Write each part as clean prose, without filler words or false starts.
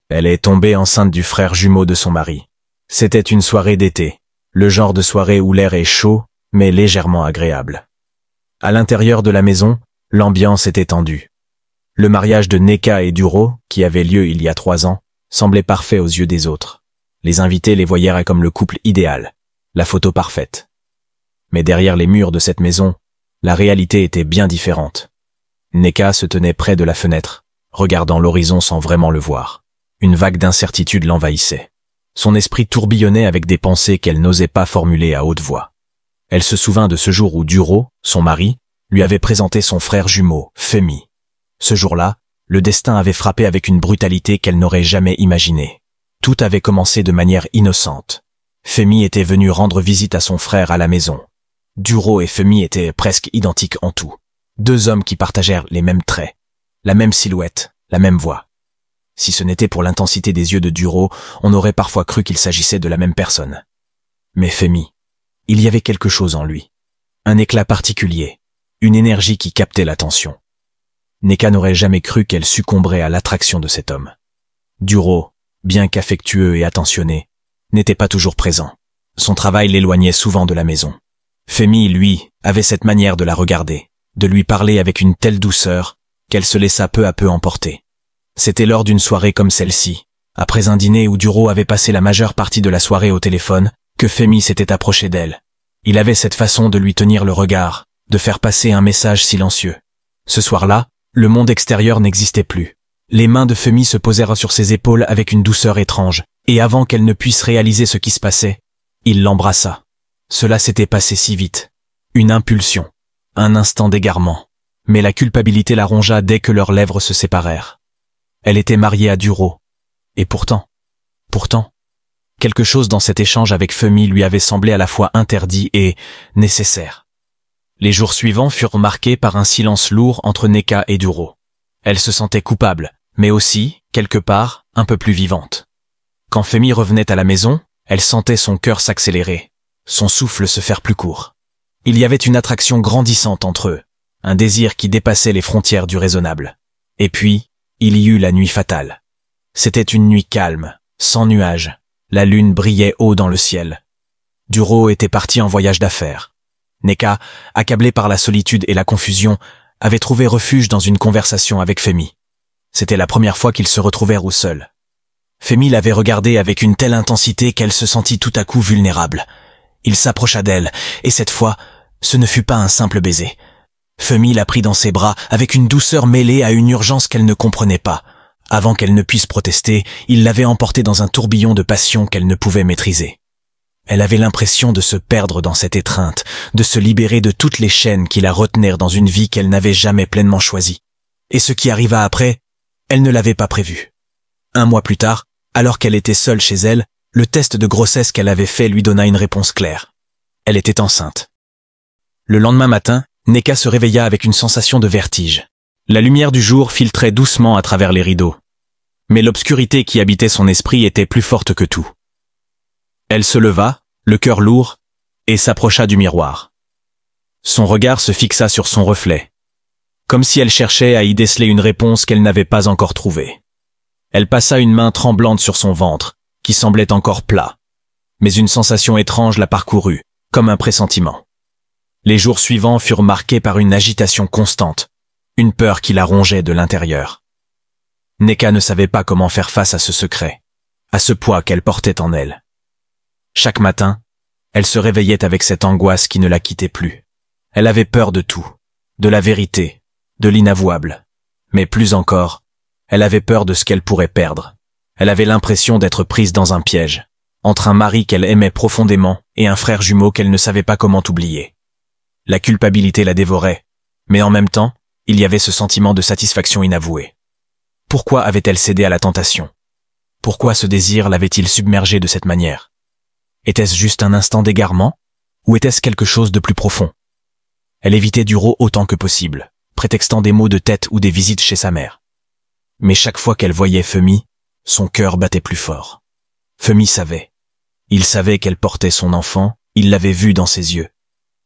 Elle est tombée enceinte du frère jumeau de son mari. C'était une soirée d'été, le genre de soirée où l'air est chaud, mais légèrement agréable. À l'intérieur de la maison, l'ambiance était tendue. Le mariage de Neka et Duro, qui avait lieu il y a 3 ans, semblait parfait aux yeux des autres. Les invités les voyaient comme le couple idéal, la photo parfaite. Mais derrière les murs de cette maison, la réalité était bien différente. Neka se tenait près de la fenêtre, regardant l'horizon sans vraiment le voir. Une vague d'incertitude l'envahissait. Son esprit tourbillonnait avec des pensées qu'elle n'osait pas formuler à haute voix. Elle se souvint de ce jour où Duro, son mari, lui avait présenté son frère jumeau, Femi. Ce jour-là, le destin avait frappé avec une brutalité qu'elle n'aurait jamais imaginée. Tout avait commencé de manière innocente. Femi était venu rendre visite à son frère à la maison. Duro et Femi étaient presque identiques en tout. 2 hommes qui partagèrent les mêmes traits, la même silhouette, la même voix. Si ce n'était pour l'intensité des yeux de Duro, on aurait parfois cru qu'il s'agissait de la même personne. Mais Femi, il y avait quelque chose en lui. Un éclat particulier, une énergie qui captait l'attention. Neka n'aurait jamais cru qu'elle succomberait à l'attraction de cet homme. Duro, bien qu'affectueux et attentionné, n'était pas toujours présent. Son travail l'éloignait souvent de la maison. Femi, lui, avait cette manière de la regarder, de lui parler avec une telle douceur qu'elle se laissa peu à peu emporter. C'était lors d'une soirée comme celle-ci, après un dîner où Duro avait passé la majeure partie de la soirée au téléphone, que Femi s'était approché d'elle. Il avait cette façon de lui tenir le regard, de faire passer un message silencieux. Ce soir-là, le monde extérieur n'existait plus. Les mains de Femi se posèrent sur ses épaules avec une douceur étrange, et avant qu'elle ne puisse réaliser ce qui se passait, il l'embrassa. Cela s'était passé si vite. Une impulsion, un instant d'égarement. Mais la culpabilité la rongea dès que leurs lèvres se séparèrent. Elle était mariée à Duro. Et pourtant, quelque chose dans cet échange avec Femi lui avait semblé à la fois interdit et nécessaire. Les jours suivants furent marqués par un silence lourd entre Neka et Duro. Elle se sentait coupable, mais aussi, quelque part, un peu plus vivante. Quand Femi revenait à la maison, elle sentait son cœur s'accélérer, son souffle se faire plus court. Il y avait une attraction grandissante entre eux, un désir qui dépassait les frontières du raisonnable. Et puis, il y eut la nuit fatale. C'était une nuit calme, sans nuages. La lune brillait haut dans le ciel. Duro était parti en voyage d'affaires. Neka, accablé par la solitude et la confusion, avait trouvé refuge dans une conversation avec Femi. C'était la première fois qu'ils se retrouvèrent au seul. Femi l'avait regardée avec une telle intensité qu'elle se sentit tout à coup vulnérable. Il s'approcha d'elle, et cette fois, ce ne fut pas un simple baiser. Femi la prit dans ses bras avec une douceur mêlée à une urgence qu'elle ne comprenait pas. Avant qu'elle ne puisse protester, il l'avait emportée dans un tourbillon de passion qu'elle ne pouvait maîtriser. Elle avait l'impression de se perdre dans cette étreinte, de se libérer de toutes les chaînes qui la retenaient dans une vie qu'elle n'avait jamais pleinement choisie. Et ce qui arriva après, elle ne l'avait pas prévu. 1 mois plus tard, alors qu'elle était seule chez elle, le test de grossesse qu'elle avait fait lui donna une réponse claire. Elle était enceinte. Le lendemain matin, Neka se réveilla avec une sensation de vertige. La lumière du jour filtrait doucement à travers les rideaux. Mais l'obscurité qui habitait son esprit était plus forte que tout. Elle se leva, le cœur lourd, et s'approcha du miroir. Son regard se fixa sur son reflet, comme si elle cherchait à y déceler une réponse qu'elle n'avait pas encore trouvée. Elle passa une main tremblante sur son ventre, qui semblait encore plat. Mais une sensation étrange la parcourut, comme un pressentiment. Les jours suivants furent marqués par une agitation constante, une peur qui la rongeait de l'intérieur. Neka ne savait pas comment faire face à ce secret, à ce poids qu'elle portait en elle. Chaque matin, elle se réveillait avec cette angoisse qui ne la quittait plus. Elle avait peur de tout, de la vérité, de l'inavouable. Mais plus encore, elle avait peur de ce qu'elle pourrait perdre. Elle avait l'impression d'être prise dans un piège, entre un mari qu'elle aimait profondément et un frère jumeau qu'elle ne savait pas comment oublier. La culpabilité la dévorait, mais en même temps, il y avait ce sentiment de satisfaction inavouée. Pourquoi avait-elle cédé à la tentation? Pourquoi ce désir l'avait-il submergée de cette manière? Était-ce juste un instant d'égarement, ou était-ce quelque chose de plus profond? Elle évitait Duro autant que possible, prétextant des maux de tête ou des visites chez sa mère. Mais chaque fois qu'elle voyait Femi, son cœur battait plus fort. Femi savait. Il savait qu'elle portait son enfant, il l'avait vu dans ses yeux.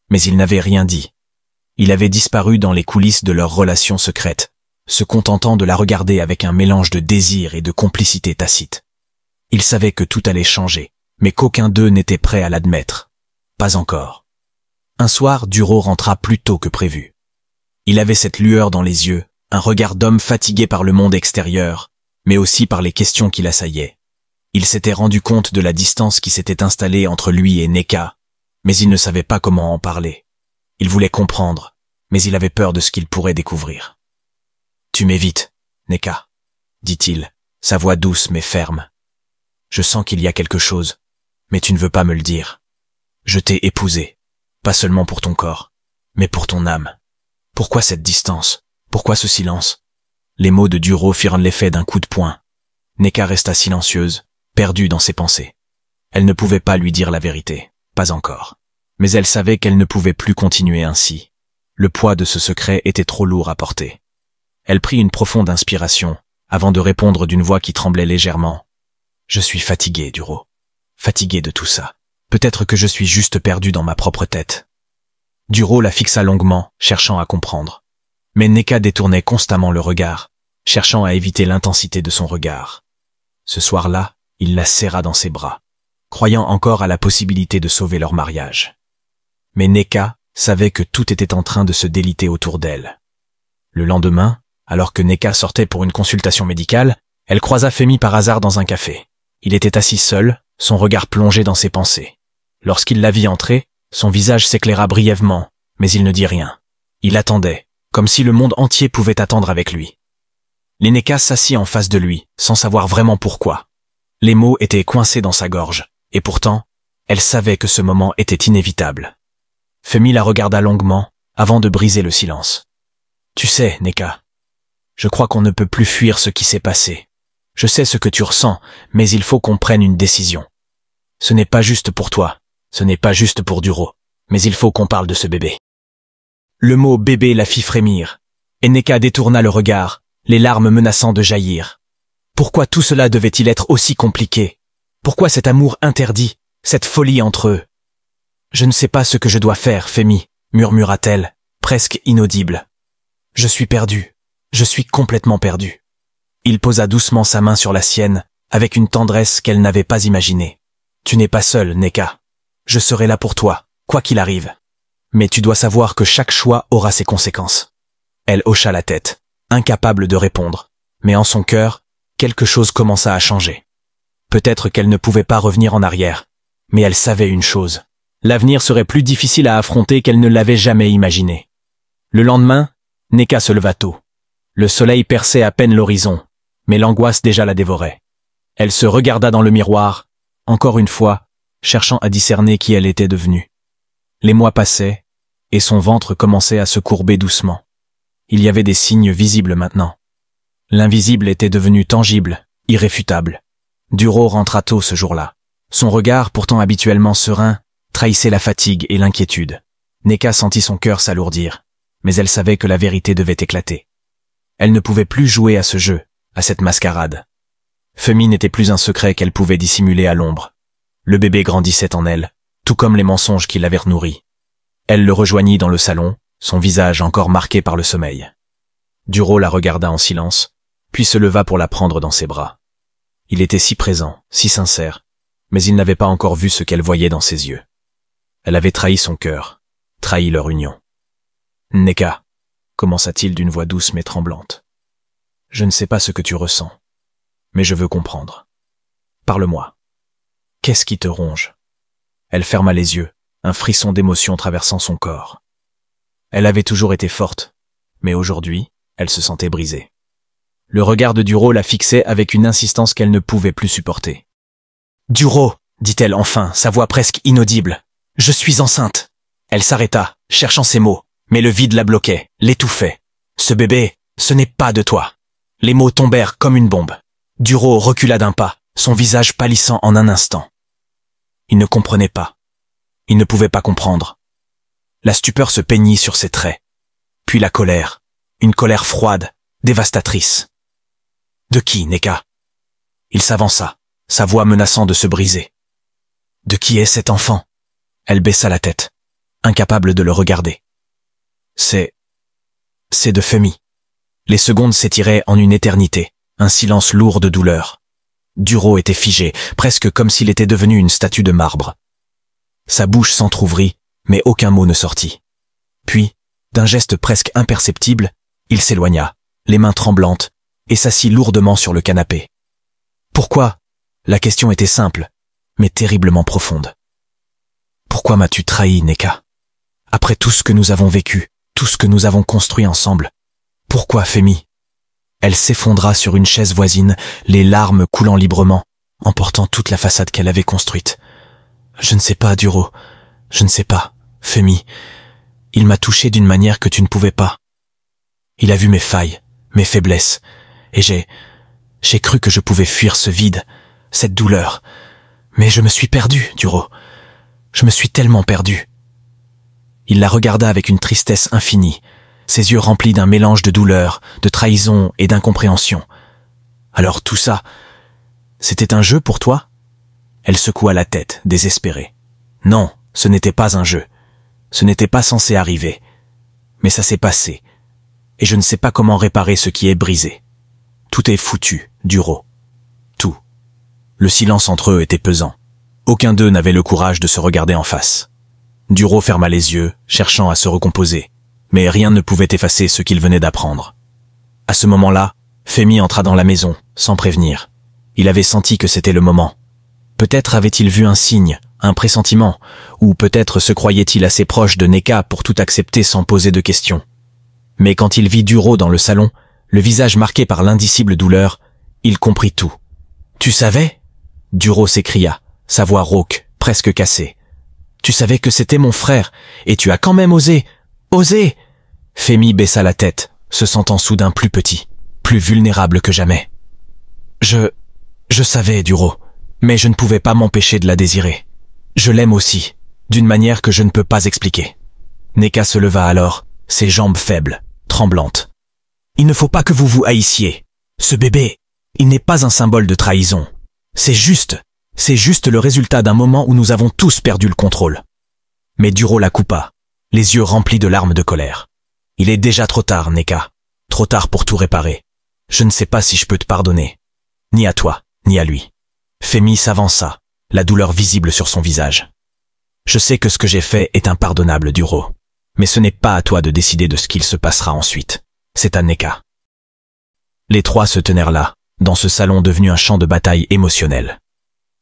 Mais il n'avait rien dit. Il avait disparu dans les coulisses de leur relation secrète, se contentant de la regarder avec un mélange de désir et de complicité tacite. Il savait que tout allait changer, mais qu'aucun d'eux n'était prêt à l'admettre. Pas encore. Un soir, Duro rentra plus tôt que prévu. Il avait cette lueur dans les yeux, un regard d'homme fatigué par le monde extérieur, mais aussi par les questions qui l'assaillaient. Il s'était rendu compte de la distance qui s'était installée entre lui et Neka, mais il ne savait pas comment en parler. Il voulait comprendre, mais il avait peur de ce qu'il pourrait découvrir. « Tu m'évites, Neka, » dit-il, sa voix douce mais ferme. « Je sens qu'il y a quelque chose, mais tu ne veux pas me le dire. Je t'ai épousé, pas seulement pour ton corps, mais pour ton âme. Pourquoi cette distance? Pourquoi ce silence ?» Les mots de Duro firent l'effet d'un coup de poing. Neka resta silencieuse, perdue dans ses pensées. Elle ne pouvait pas lui dire la vérité, pas encore. Mais elle savait qu'elle ne pouvait plus continuer ainsi. Le poids de ce secret était trop lourd à porter. Elle prit une profonde inspiration, avant de répondre d'une voix qui tremblait légèrement. « Je suis fatiguée, Duro. Fatiguée de tout ça. Peut-être que je suis juste perdue dans ma propre tête. » Duro la fixa longuement, cherchant à comprendre. Mais Neka détournait constamment le regard, cherchant à éviter l'intensité de son regard. Ce soir-là, il la serra dans ses bras, croyant encore à la possibilité de sauver leur mariage. Mais Neka savait que tout était en train de se déliter autour d'elle. Le lendemain, alors que Neka sortait pour une consultation médicale, elle croisa Femi par hasard dans un café. Il était assis seul, son regard plongé dans ses pensées. Lorsqu'il la vit entrer, son visage s'éclaira brièvement, mais il ne dit rien. Il attendait, comme si le monde entier pouvait attendre avec lui. Neka s'assit en face de lui, sans savoir vraiment pourquoi. Les mots étaient coincés dans sa gorge, et pourtant, elle savait que ce moment était inévitable. Femi la regarda longuement, avant de briser le silence. « Tu sais, Neka, je crois qu'on ne peut plus fuir ce qui s'est passé. Je sais ce que tu ressens, mais il faut qu'on prenne une décision. Ce n'est pas juste pour toi, ce n'est pas juste pour Duro, mais il faut qu'on parle de ce bébé. » Le mot « bébé » la fit frémir, et Neka détourna le regard, les larmes menaçant de jaillir. Pourquoi tout cela devait-il être aussi compliqué? Pourquoi cet amour interdit, cette folie entre eux? « Je ne sais pas ce que je dois faire, Femi, » murmura-t-elle, presque inaudible. « Je suis perdue, je suis complètement perdue. » Il posa doucement sa main sur la sienne, avec une tendresse qu'elle n'avait pas imaginée. « Tu n'es pas seule, Neka. Je serai là pour toi, quoi qu'il arrive. Mais tu dois savoir que chaque choix aura ses conséquences. » Elle hocha la tête, incapable de répondre, mais en son cœur, quelque chose commença à changer. Peut-être qu'elle ne pouvait pas revenir en arrière, mais elle savait une chose. L'avenir serait plus difficile à affronter qu'elle ne l'avait jamais imaginé. Le lendemain, Neka se leva tôt. Le soleil perçait à peine l'horizon, mais l'angoisse déjà la dévorait. Elle se regarda dans le miroir, encore une fois, cherchant à discerner qui elle était devenue. Les mois passaient, et son ventre commençait à se courber doucement. Il y avait des signes visibles maintenant. L'invisible était devenu tangible, irréfutable. Duro rentra tôt ce jour-là. Son regard, pourtant habituellement serein, trahissait la fatigue et l'inquiétude. Neka sentit son cœur s'alourdir, mais elle savait que la vérité devait éclater. Elle ne pouvait plus jouer à ce jeu, à cette mascarade. Femi n'était plus un secret qu'elle pouvait dissimuler à l'ombre. Le bébé grandissait en elle, tout comme les mensonges qui l'avaient nourri. Elle le rejoignit dans le salon, son visage encore marqué par le sommeil. Duro la regarda en silence, puis se leva pour la prendre dans ses bras. Il était si présent, si sincère, mais il n'avait pas encore vu ce qu'elle voyait dans ses yeux. Elle avait trahi son cœur, trahi leur union. « Neka » commença-t-il d'une voix douce mais tremblante. « Je ne sais pas ce que tu ressens, mais je veux comprendre. Parle-moi. Qu'est-ce qui te ronge ?» Elle ferma les yeux, un frisson d'émotion traversant son corps. Elle avait toujours été forte, mais aujourd'hui, elle se sentait brisée. Le regard de Duro la fixait avec une insistance qu'elle ne pouvait plus supporter. « Duro !» dit-elle enfin, sa voix presque inaudible. « Je suis enceinte !» Elle s'arrêta, cherchant ses mots, mais le vide la bloquait, l'étouffait. « Ce bébé, ce n'est pas de toi !» Les mots tombèrent comme une bombe. Duro recula d'un pas, son visage pâlissant en un instant. Il ne comprenait pas. Il ne pouvait pas comprendre. La stupeur se peignit sur ses traits. Puis la colère, une colère froide, dévastatrice. « De qui, Neka ?» Il s'avança, sa voix menaçant de se briser. « De qui est cet enfant ?» Elle baissa la tête, incapable de le regarder. « C'est de Femi. » Les secondes s'étiraient en une éternité, un silence lourd de douleur. Duro était figé, presque comme s'il était devenu une statue de marbre. Sa bouche s'entr'ouvrit, mais aucun mot ne sortit. Puis, d'un geste presque imperceptible, il s'éloigna, les mains tremblantes, et s'assit lourdement sur le canapé. Pourquoi? La question était simple, mais terriblement profonde. Pourquoi m'as-tu trahi, Neka? Après tout ce que nous avons vécu, tout ce que nous avons construit ensemble, pourquoi, Femi? Elle s'effondra sur une chaise voisine, les larmes coulant librement, emportant toute la façade qu'elle avait construite. Je ne sais pas, Duro. Je ne sais pas, Femi. Il m'a touché d'une manière que tu ne pouvais pas. Il a vu mes failles, mes faiblesses, et j'ai cru que je pouvais fuir ce vide, cette douleur. Mais je me suis perdu, Duro. Je me suis tellement perdu. Il la regarda avec une tristesse infinie, ses yeux remplis d'un mélange de douleur, de trahison et d'incompréhension. Alors tout ça, c'était un jeu pour toi? Elle secoua la tête, désespérée. Non, ce n'était pas un jeu. Ce n'était pas censé arriver. Mais ça s'est passé. Et je ne sais pas comment réparer ce qui est brisé. Tout est foutu, Duro. Tout. Le silence entre eux était pesant. Aucun d'eux n'avait le courage de se regarder en face. Duro ferma les yeux, cherchant à se recomposer. Mais rien ne pouvait effacer ce qu'il venait d'apprendre. À ce moment-là, Femi entra dans la maison, sans prévenir. Il avait senti que c'était le moment. Peut-être avait-il vu un signe, un pressentiment, ou peut-être se croyait-il assez proche de Neka pour tout accepter sans poser de questions. Mais quand il vit Duro dans le salon, le visage marqué par l'indicible douleur, il comprit tout. « Tu savais ?» Duro s'écria, sa voix rauque, presque cassée. « Tu savais que c'était mon frère, et tu as quand même osé !» Osez! Femi baissa la tête, se sentant soudain plus petit, plus vulnérable que jamais. Je savais, Duro, mais je ne pouvais pas m'empêcher de la désirer. Je l'aime aussi, d'une manière que je ne peux pas expliquer. Neka se leva alors, ses jambes faibles, tremblantes. Il ne faut pas que vous vous haïssiez. Ce bébé, il n'est pas un symbole de trahison. C'est juste le résultat d'un moment où nous avons tous perdu le contrôle. Mais Duro la coupa, les yeux remplis de larmes de colère. Il est déjà trop tard, Neka. Trop tard pour tout réparer. Je ne sais pas si je peux te pardonner. Ni à toi, ni à lui. Femi s'avança, la douleur visible sur son visage. Je sais que ce que j'ai fait est impardonnable, Duro. Mais ce n'est pas à toi de décider de ce qu'il se passera ensuite. C'est à Neka. Les trois se tenèrent là, dans ce salon devenu un champ de bataille émotionnel.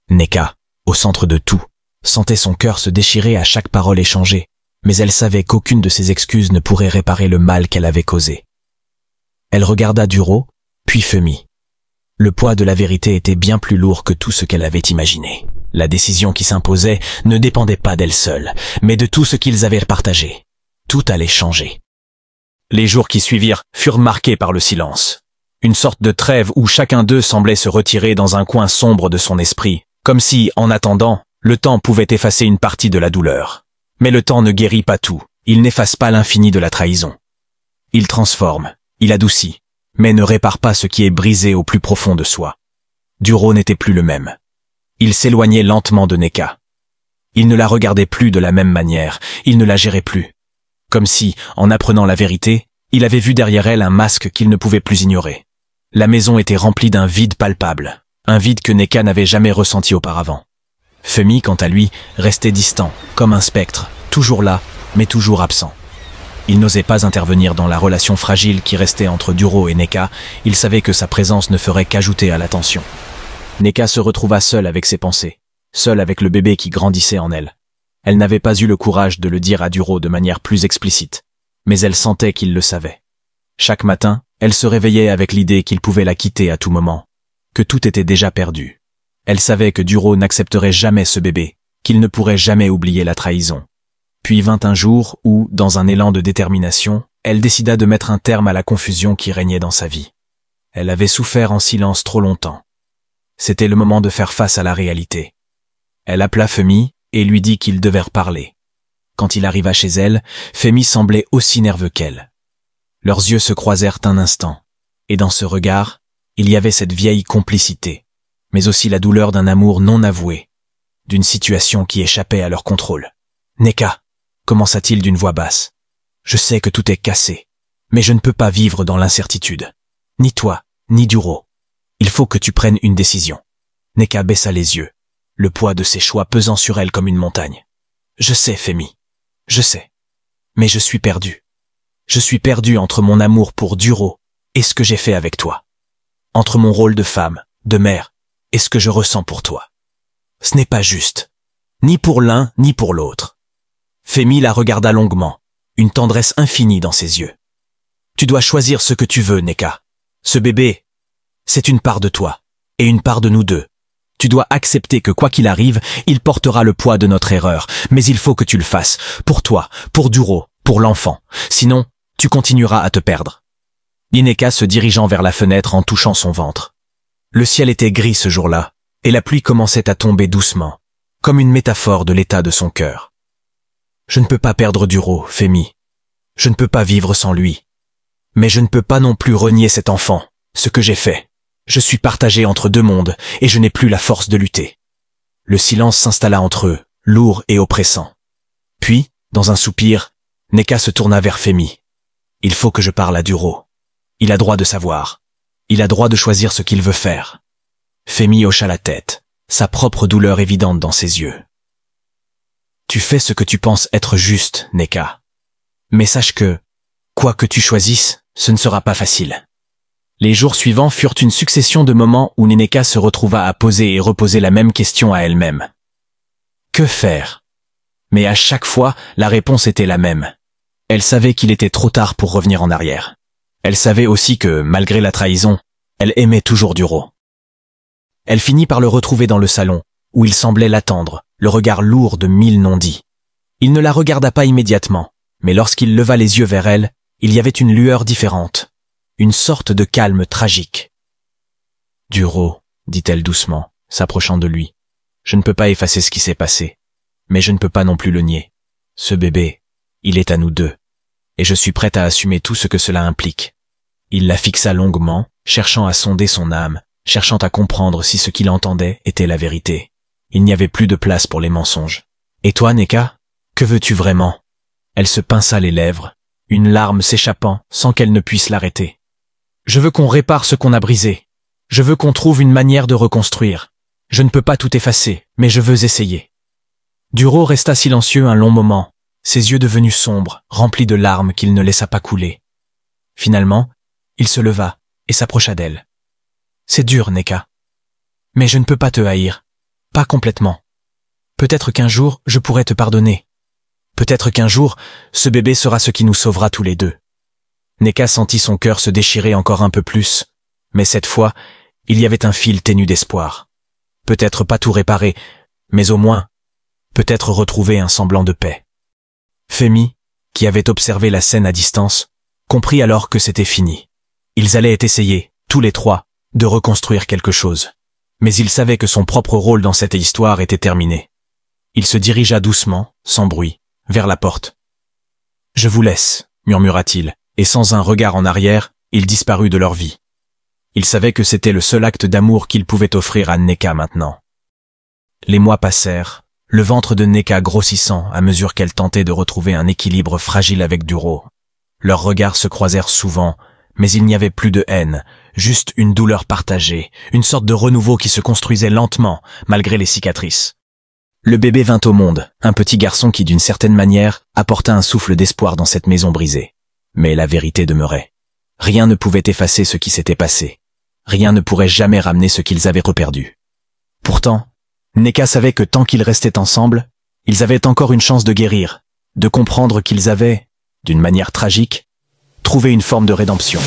Neka, au centre de tout, sentait son cœur se déchirer à chaque parole échangée, mais elle savait qu'aucune de ses excuses ne pourrait réparer le mal qu'elle avait causé. Elle regarda Duro, puis Femi. Le poids de la vérité était bien plus lourd que tout ce qu'elle avait imaginé. La décision qui s'imposait ne dépendait pas d'elle seule, mais de tout ce qu'ils avaient partagé. Tout allait changer. Les jours qui suivirent furent marqués par le silence. Une sorte de trêve où chacun d'eux semblait se retirer dans un coin sombre de son esprit, comme si, en attendant, le temps pouvait effacer une partie de la douleur. Mais le temps ne guérit pas tout, il n'efface pas l'infini de la trahison. Il transforme, il adoucit, mais ne répare pas ce qui est brisé au plus profond de soi. Duro n'était plus le même. Il s'éloignait lentement de Neka. Il ne la regardait plus de la même manière, il ne la gérait plus. Comme si, en apprenant la vérité, il avait vu derrière elle un masque qu'il ne pouvait plus ignorer. La maison était remplie d'un vide palpable, un vide que Neka n'avait jamais ressenti auparavant. Femi, quant à lui, restait distant, comme un spectre, toujours là, mais toujours absent. Il n'osait pas intervenir dans la relation fragile qui restait entre Duro et Neka, il savait que sa présence ne ferait qu'ajouter à la tension. Neka se retrouva seule avec ses pensées, seule avec le bébé qui grandissait en elle. Elle n'avait pas eu le courage de le dire à Duro de manière plus explicite, mais elle sentait qu'il le savait. Chaque matin, elle se réveillait avec l'idée qu'il pouvait la quitter à tout moment, que tout était déjà perdu. Elle savait que Duro n'accepterait jamais ce bébé, qu'il ne pourrait jamais oublier la trahison. Puis vint un jour où, dans un élan de détermination, elle décida de mettre un terme à la confusion qui régnait dans sa vie. Elle avait souffert en silence trop longtemps. C'était le moment de faire face à la réalité. Elle appela Femi et lui dit qu'ils devait reparler. Quand il arriva chez elle, Femi semblait aussi nerveux qu'elle. Leurs yeux se croisèrent un instant, et dans ce regard, il y avait cette vieille complicité, mais aussi la douleur d'un amour non avoué, d'une situation qui échappait à leur contrôle. « Neka !» commença-t-il d'une voix basse. « Je sais que tout est cassé, Mais je ne peux pas vivre dans l'incertitude. Ni toi, ni Duro. Il faut que tu prennes une décision. Neka baissa les yeux, le poids de ses choix pesant sur elle comme une montagne. Je sais, Femi. Je sais. Mais je suis perdu. Je suis perdu entre mon amour pour Duro et ce que j'ai fait avec toi. Entre mon rôle de femme, de mère, et ce que je ressens pour toi. Ce n'est pas juste. Ni pour l'un, ni pour l'autre. Femi la regarda longuement, une tendresse infinie dans ses yeux. Tu dois choisir ce que tu veux, Neka. Ce bébé, c'est une part de toi, et une part de nous deux. Tu dois accepter que quoi qu'il arrive, il portera le poids de notre erreur, mais il faut que tu le fasses, pour toi, pour Duro, pour l'enfant. Sinon, tu continueras à te perdre. Neka se dirigeant vers la fenêtre en touchant son ventre. Le ciel était gris ce jour-là, et la pluie commençait à tomber doucement, comme une métaphore de l'état de son cœur. Je ne peux pas perdre Duro, Femi. Je ne peux pas vivre sans lui. Mais je ne peux pas non plus renier cet enfant, ce que j'ai fait. Je suis partagé entre deux mondes, et je n'ai plus la force de lutter. Le silence s'installa entre eux, lourd et oppressant. Puis, dans un soupir, Neka se tourna vers Femi. Il faut que je parle à Duro. Il a droit de savoir. Il a droit de choisir ce qu'il veut faire. Femi hocha la tête, sa propre douleur évidente dans ses yeux. Tu fais ce que tu penses être juste, Neka. Mais sache que, quoi que tu choisisses, ce ne sera pas facile. Les jours suivants furent une succession de moments où Neka se retrouva à poser et reposer la même question à elle-même. Que faire? Mais à chaque fois, la réponse était la même. Elle savait qu'il était trop tard pour revenir en arrière. Elle savait aussi que, malgré la trahison, elle aimait toujours Duro. Elle finit par le retrouver dans le salon, où il semblait l'attendre, le regard lourd de 1000 non-dits. Il ne la regarda pas immédiatement, mais lorsqu'il leva les yeux vers elle, il y avait une lueur différente, une sorte de calme tragique. « Duro, dit-elle doucement, s'approchant de lui, je ne peux pas effacer ce qui s'est passé, mais je ne peux pas non plus le nier. Ce bébé, il est à nous deux, et je suis prête à assumer tout ce que cela implique. » Il la fixa longuement, cherchant à sonder son âme, cherchant à comprendre si ce qu'il entendait était la vérité. Il n'y avait plus de place pour les mensonges. « Et toi, Neka, que veux-tu vraiment ?» Elle se pinça les lèvres, une larme s'échappant sans qu'elle ne puisse l'arrêter. « Je veux qu'on répare ce qu'on a brisé. Je veux qu'on trouve une manière de reconstruire. Je ne peux pas tout effacer, mais je veux essayer. » Duro resta silencieux un long moment, ses yeux devenus sombres, remplis de larmes qu'il ne laissa pas couler. Finalement, il se leva et s'approcha d'elle. « C'est dur, Neka. Mais je ne peux pas te haïr. Pas complètement. Peut-être qu'un jour, je pourrai te pardonner. Peut-être qu'un jour, ce bébé sera ce qui nous sauvera tous les deux. » Neka sentit son cœur se déchirer encore un peu plus, mais cette fois, il y avait un fil ténu d'espoir. Peut-être pas tout réparer, mais au moins, peut-être retrouver un semblant de paix. Femi, qui avait observé la scène à distance, comprit alors que c'était fini. Ils allaient essayer, tous les trois, de reconstruire quelque chose. Mais il savait que son propre rôle dans cette histoire était terminé. Il se dirigea doucement, sans bruit, vers la porte. « Je vous laisse », murmura-t-il, et sans un regard en arrière, il disparut de leur vie. Il savait que c'était le seul acte d'amour qu'il pouvait offrir à Neka maintenant. Les mois passèrent, le ventre de Neka grossissant à mesure qu'elle tentait de retrouver un équilibre fragile avec Duro. Leurs regards se croisèrent souvent, mais il n'y avait plus de haine, juste une douleur partagée, une sorte de renouveau qui se construisait lentement, malgré les cicatrices. Le bébé vint au monde, un petit garçon qui, d'une certaine manière, apporta un souffle d'espoir dans cette maison brisée. Mais la vérité demeurait. Rien ne pouvait effacer ce qui s'était passé. Rien ne pourrait jamais ramener ce qu'ils avaient reperdu. Pourtant, Neka savait que tant qu'ils restaient ensemble, ils avaient encore une chance de guérir, de comprendre qu'ils avaient, d'une manière tragique, trouvé une forme de rédemption.